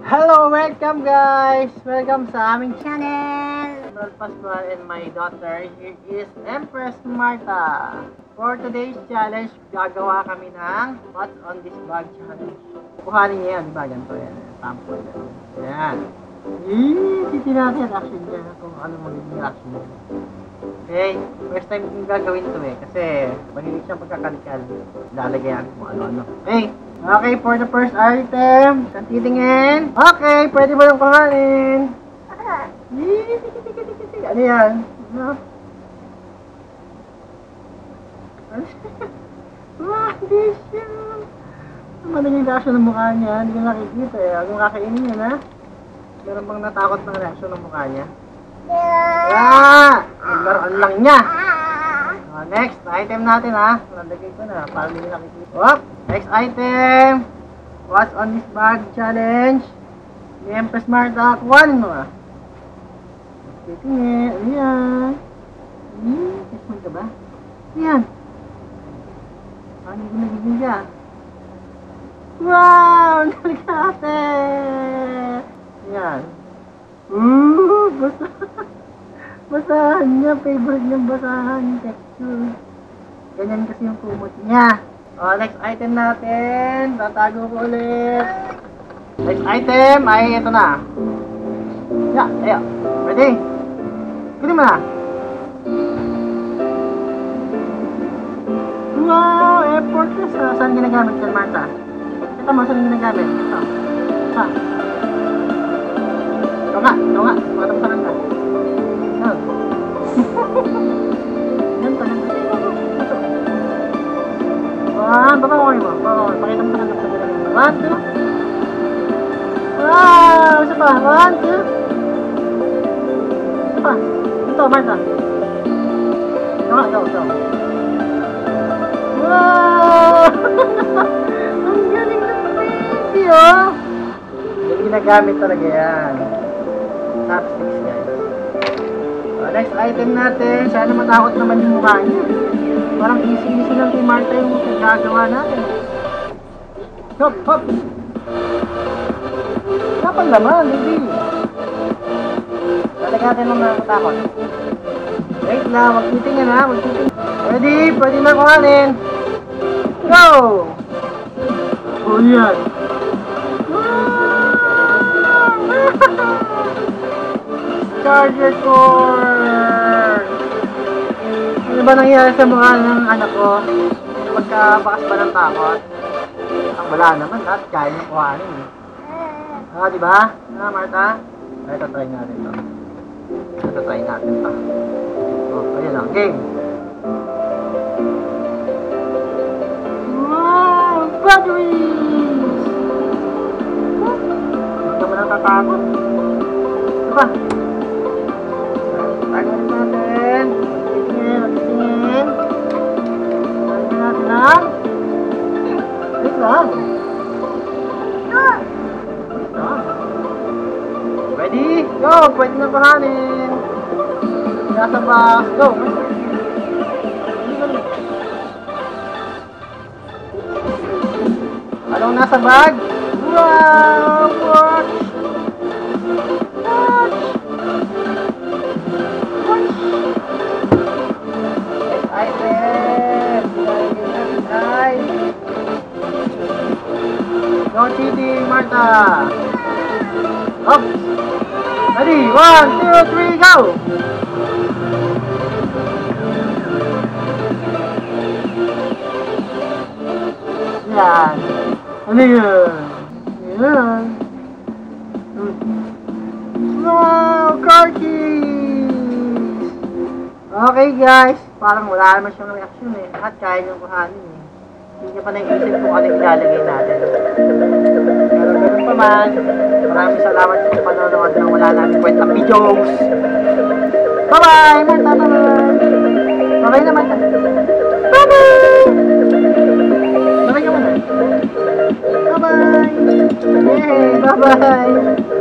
Hello! Welcome guys! Welcome sa aming channel! Ronald Pascual and my daughter. Here is Empress Marta. For today's challenge, gagawa kami ng What's on this bag challenge. Kukuhanin niya yan, diba? Ganito yan. Sample yan. Yan. Titin natin action niya kung ano magiging action niya. Okay, first time kong gagawin ito kasi mahilig siyang pagkakalikal. Lalagyan kung ano-ano. Okay, for the first item, titingin. Okay, pwede mo yung kuhanin. Ano yan? Ano? Hindi siya. Madaling reaction ng mukha niya. Hindi ko nakikita eh. Huwag mong kakainin yan ha. Meron bang natakot ng reaction ng mukha niya? Naglaroan lang niya. Next item natin ha. Nalagay ko na para hindi nakikita. Next item. What's on this bag challenge? Ni Empress Marta. Kuhanin mo ha. Titingin. Ano yan? Kisman ka ba? Ano yan? Paano ko nagiging siya? Wow! Naligate! Yan. Basa. Basahan niya. Favorite niyang basahan. Texture. Ganyan kasi yung kumot niya. Next item natin. Tatago ko ulit. Next item ay ito na. Ayo. Ready? Kunin mo na. Wow! Effortless ha. Saan ginagamit yan, Marta? Ito mo, saan ginagamit? Ito. Ha? Ito nga. Matamsakan ka. Yan. Yan, tagal. Baka ko mo. Pakita mo sa kanap sa galing. 1, 2. Wow! Isa pa. 1, 2. Isa pa. Ito, Marta. Ito. Wow! Ang galing ng baby, oh! Yung ginagamit talaga yan. Chopsticks, guys. Next item natin. Sana matakot naman yung mukha niya. Parang easy lang kay Marta yung gagawa natin. Hop! Kapal naman, baby. Talaga natin lang nakatakot. Wait lang, magtitingin ha, Ready? Pwede na kuhanin. Go! Oh, yan. Charger cord! Ano ba nangyari sa mukha ng anak ko? Pagkabakas ba ng takot? Wala naman, lahat kaya niya kuhanin. Diba? Marta? Ito, try natin to. Ayan lang, game! Wow! Batteries! Hindi ka ba natatakot? Diba? Tagarin natin. Tingin. Tagarin natin lang. Wait lang. Ready? Go! Pwede na kuhanin. Nasa box. Go! Anong nasa bag? Wow! Watch! Next item! No cheating, Marta! Up! Ready? 1, 2, 3, go! Yan! Ano yun? Wow! Car keys! Okay guys, parang wala naman siyang reaction eh. At kaya niyong kuhanin eh. Hindi niya pa naisip kung ano ilalagay natin. Pero ganun pa man, maraming salamat sa panonood ng wala namin kwentang videos. Bye-bye! Marta, bye-bye! Bye-bye naman ka. Bye-bye! Bye-bye ka muna. Bye-bye! Yay! Bye-bye!